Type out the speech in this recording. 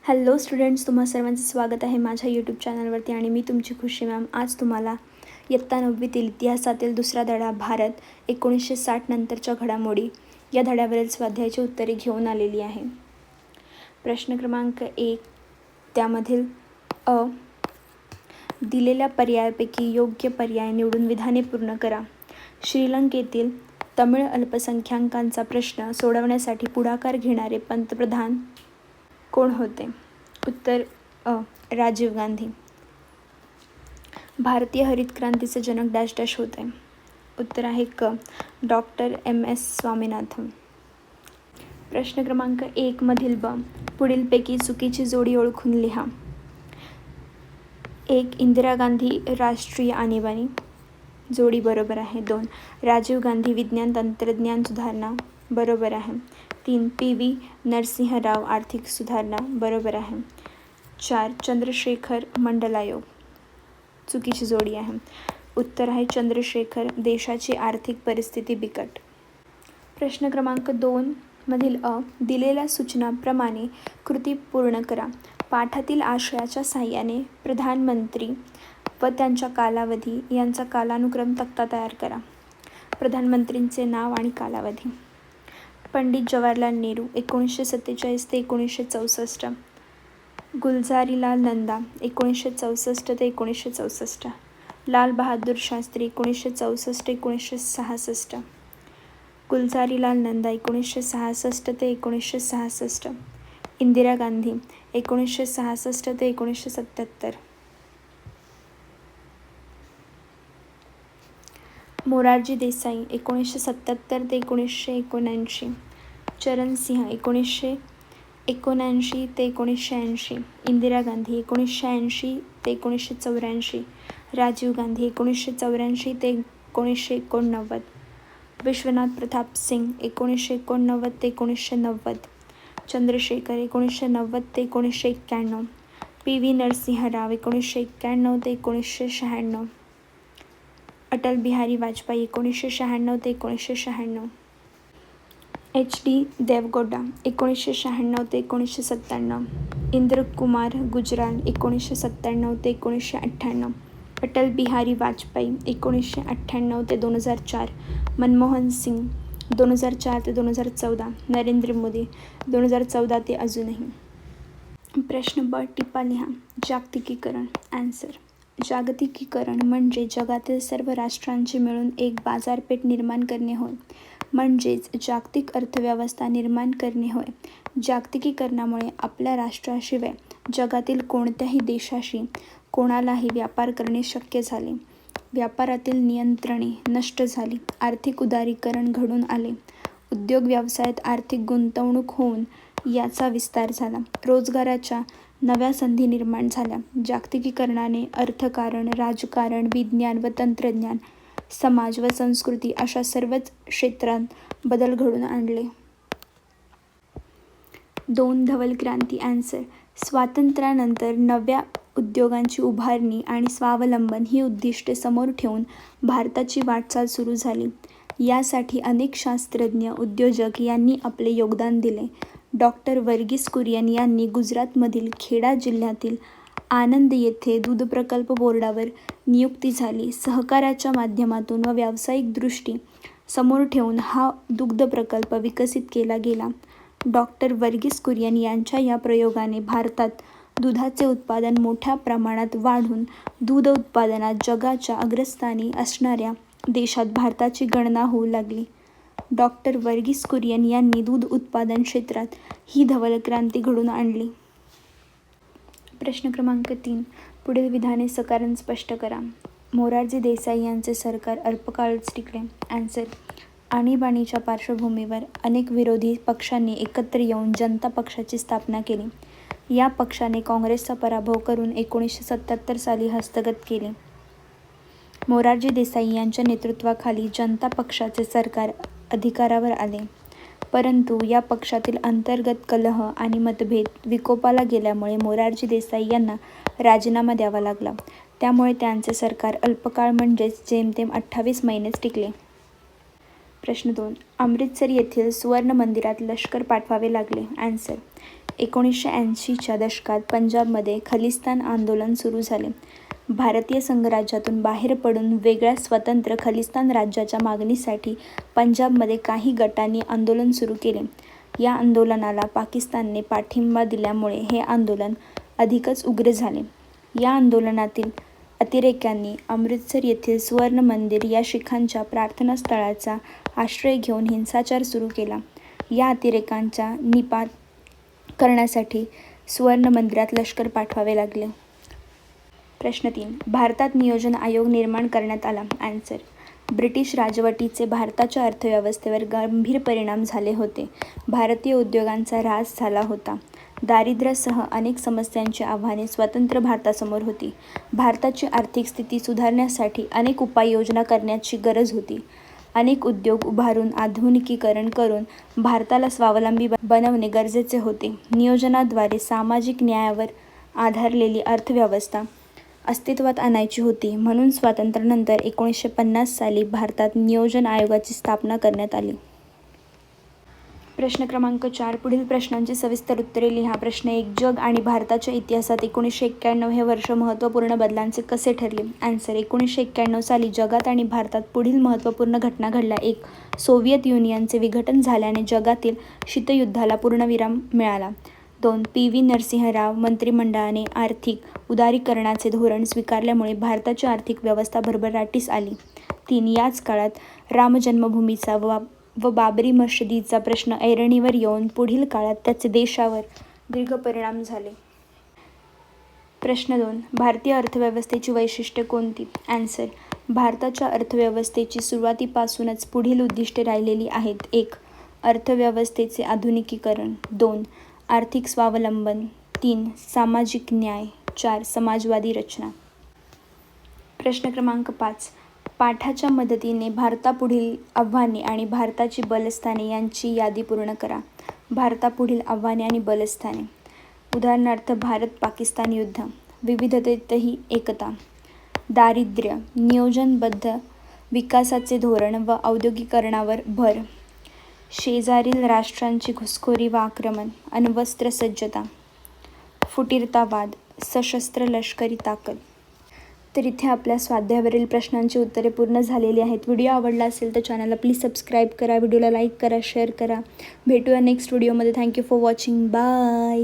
Hello students, तुम्हा सर्वांचं स्वागत आहे माझ्या यूट्यूब चॅनलवरती आणि मी तुमची खुशी मॅम. आज तुम्हाला इयत्ता 9वीतील इतिहासातील दुसरा धडा भारत 1960 नंतरच्या घडामोडी या धड्यावरील स्वाध्यायाची उत्तरे घेऊन आलेली आहे. प्रश्न क्रमांक 1, त्यामधील अ. दिलेल्या पर्यायापैकी योग्य पर्याय निवडून विधाने पूर्ण करा. श्रीलंकेतील तमिळ अल्पसंख्याकांचा प्रश्न सोडवण्यासाठी पुढाकार घेणारे पंतप्रधान कोण होते? उत्तर अ. राजीव गांधी. भारतीय हरित क्रांतीचे जनक डॅश डॅश होते. उत्तर आहे क. Doctor MS Swaminathan. प्रश्न क्रमांक 1 मधील ब. पुढीलपैकी चुकीची जोडी ओळखून लिहा. 1. इंदिरा गांधी राष्ट्रीय आणीबाणी. जोडी बरोबर आहे. 2. राजीव गांधी विज्ञान तंत्रज्ञान सुधारणा. बरोबर आहे. 3. PV नरसिंह राव आर्थिक सुधारणा. बरोबर आहे. 4. चंद्रशेखर मंडल आयोग. चुकीची जोडी आहे. उत्तर आहे चंद्रशेखर देशाची आर्थिक परिस्थिती बिकट. प्रश्न क्रमांक 2 मधील अ. दिलेल्या सूचनाप्रमाणे कृती पूर्ण करा. पाठातील आशयाच्या साहाय्याने प्रधानमंत्री व त्यांच्या कालावधी यांचा कालानुक्रम तक्ता तयार करा. प्रधानमंत्रींचे नाव आणि कालावधी. पंडित जवाहरलाल नेहरू 1947 ते 1964. गुलझारीलाल नंदा 1964 ते 1964. लाल बहादूर शास्त्री 1964 ते 1966. गुलझारीलाल नंदा 1966 ते 1966. इंदिरा गांधी 1966 ते 1977. मोरारजी देसाई 1977 ते 1979. चरण सिंह 1979 ते 1980. इंदिरा गांधी 1980 ते 1984. राजीव गांधी 1984 ते 1989. विश्वनाथ प्रताप सिंग 1989 ते 1990. चंद्रशेखर 1990 ते 1991. PV नरसिंह राव 1991 ते 1996. अटल बिहारी वाजपेयी 1996 ते 1996. HD देवगौडा 1996 ते 1997. इंद्रकुमार गुजराल 1997 ते 1998. अटल बिहारी वाजपेयी 1998 ते 2004. मनमोहन सिंग 2004 ते 2014. नरेंद्र मोदी 2014 ते अजूनही. प्रश्न ब. टिपा लिहा. जागतिकीकरण. ॲन्सर. जागतिकीकरण म्हणजे जगातील सर्व राष्ट्रांची मिळून एक बाजारपेठ निर्माण करणे होय. म्हणजेच जागतिक अर्थव्यवस्था निर्माण करणे होय. जागतिकीकरणामुळे आपल्या राष्ट्राशिवाय जगातील कोणत्याही देशाशी कोणालाही व्यापार करणे शक्य झाले. व्यापारातील नियंत्रणे नष्ट झाली. आर्थिक उदारीकरण घडून आले. उद्योग व्यवसायात आर्थिक गुंतवणूक होऊन याचा विस्तार झाला. रोजगाराच्या नव्या संधी निर्माण झाल्या. जागतिकीकरणाने अर्थकारण, राजकारण, विज्ञान व तंत्रज्ञान, समाज व संस्कृती अशा सर्वच क्षेत्रात बदल घडून आणले. 2. धवल क्रांती. ॲन्सर. स्वातंत्र्यानंतर नव्या उद्योगांची उभारणी आणि स्वावलंबन ही उद्दिष्टे समोर ठेवून भारताची वाटचाल सुरू झाली. यासाठी अनेक शास्त्रज्ञ, उद्योजक यांनी आपले योगदान दिले. डॉक्टर वर्गीस कुरियन यांनी गुजरातमधील खेडा जिल्ह्यातील आणंद येथे दूध प्रकल्प बोर्डावर नियुक्ती झाली. सहकाराच्या माध्यमातून व व्यावसायिक दृष्टी समोर ठेवून हा दुग्ध प्रकल्प विकसित केला गेला. डॉक्टर वर्गीस कुरियन यांच्या या प्रयोगाने भारतात दुधाचे उत्पादन मोठ्या प्रमाणात वाढून दूध उत्पादनात जगाच्या अग्रस्थानी असणाऱ्या देशात भारताची गणना होऊ लागली. डॉक्टर वर्गीस कुरियन यांनी दूध उत्पादन क्षेत्रात ही धवल क्रांती घडून आणली. प्रश्न क्रमांक 3. पुढील विधाने सकारण स्पष्ट करा. मोरारजी देसाई यांचे सरकार अल्पकाळच टिकले. ॲन्सर. आणीबाणीच्या पार्श्वभूमीवर अनेक विरोधी पक्षांनी एकत्र येऊन जनता पक्षाची स्थापना केली. या पक्षाने काँग्रेसचा पराभव करून 1977 साली हस्तगत केले. मोरारजी देसाई यांच्या नेतृत्वाखाली जनता पक्षाचे सरकार अधिकारावर आले. परंतु या पक्षातील अंतर्गत कलह आणि मतभेद विकोपाला गेल्यामुळे मोरारजी देसाई यांना राजीनामा द्यावा लागला. त्यामुळे त्यांचे सरकार अल्पकाळ म्हणजेच जेमतेम 28 महिनेच टिकले. प्रश्न 2. अमृतसर येथील सुवर्ण मंदिरात लष्कर पाठवावे लागले. ॲन्सर. 1980च्या दशकात पंजाबमध्ये खलिस्तान आंदोलन सुरू झाले. भारतीय संघराज्यातून बाहेर पडून वेगळ्या स्वतंत्र खलिस्तान राज्याच्या मागणीसाठी पंजाबमध्ये काही गटांनी आंदोलन सुरू केले. या आंदोलनाला पाकिस्तानने पाठिंबा दिल्यामुळे हे आंदोलन अधिकच उग्र झाले. या आंदोलनातील अतिरेक्यांनी अमृतसर येथील सुवर्ण मंदिर या शिखांच्या प्रार्थनास्थळाचा आश्रय घेऊन हिंसाचार सुरू केला. या अतिरेक्यांचा निपात करण्यासाठी सुवर्ण मंदिरात लष्कर पाठवावे लागले. प्रश्न 3. भारतात नियोजन आयोग निर्माण करण्यात आला. आन्सर. ब्रिटिश राजवटीचे भारताच्या अर्थव्यवस्थेवर गंभीर परिणाम झाले होते. भारतीय उद्योगांचा ऱ्हास झाला होता. दारिद्र्यासह अनेक समस्यांची आव्हाने स्वतंत्र भारतासमोर होती. भारताची आर्थिक स्थिती सुधारण्यासाठी अनेक उपाययोजना करण्याची गरज होती. अनेक उद्योग उभारून आधुनिकीकरण करून भारताला स्वावलंबी बनवणे गरजेचे होते. नियोजनाद्वारे सामाजिक न्यायावर आधारलेली अर्थव्यवस्था अस्तित्वात आणायची होती. म्हणून स्वातंत्र्यानंतर 1950 साली भारतात नियोजन आयोगाची स्थापना करण्यात आली. प्रश्न क्रमांक 4. पुढील प्रश्नांची सविस्तर उत्तरे लिहा. प्रश्न 1. जग आणि भारताच्या इतिहासात 1991 हे वर्ष महत्त्वपूर्ण बदलांचे कसे ठरले. आन्सर. 1991 साली जगात आणि भारतात पुढील महत्त्वपूर्ण घटना घडल्या. 1. सोव्हिएत युनियनचे विघटन झाल्याने जगातील शीतयुद्धाला पूर्णविराम मिळाला. 2. पी.व्ही. नरसिंह राव मंत्रिमंडळाने आर्थिक उदारीकरणाचे धोरण स्वीकारल्यामुळे भारताची आर्थिक व्यवस्था भरभराटीस आली. 3. याच काळात रामजन्मभूमीचा व बाबरी मशिदीचा प्रश्न ऐरणीवर येऊन पुढील काळात त्याचे देशावर दीर्घ परिणाम झाले. प्रश्न 2. भारतीय अर्थव्यवस्थेची वैशिष्ट्ये कोणती. आन्सर. भारताच्या अर्थव्यवस्थेची सुरुवातीपासूनच पुढील उद्दिष्टे राहिलेली आहेत. 1. अर्थव्यवस्थेचे आधुनिकीकरण. 2. आर्थिक स्वावलंबन. 3. सामाजिक न्याय. 4. समाजवादी रचना. प्रश्न क्रमांक 5. पाठाच्या मदतीने भारतापुढील आव्हाने आणि भारताची बलस्थाने यांची यादी पूर्ण करा. भारतापुढील आव्हाने आणि बलस्थाने. उदाहरणार्थ भारत-पाकिस्तान युद्ध. विविधतेतही एकता. दारिद्र्य. नियोजनबद्ध विकासाचे धोरण व औद्योगिकीकरणावर भर. शेजारील राष्ट्रांची घुसखोरी व आक्रमण. अण्वस्त्र सज्जता. फुटीरतावाद. सशस्त्र लष्करी ताकद. तर इथे आपल्या स्वाध्यायावरील प्रश्नांची उत्तरे पूर्ण झालेली आहेत. व्हिडिओ आवडला असेल तर चॅनलला प्लीज सबस्क्राईब करा, व्हिडिओला लाईक करा, शेअर करा. भेटूया नेक्स्ट व्हिडिओमध्ये. Thank you for watching. बाय.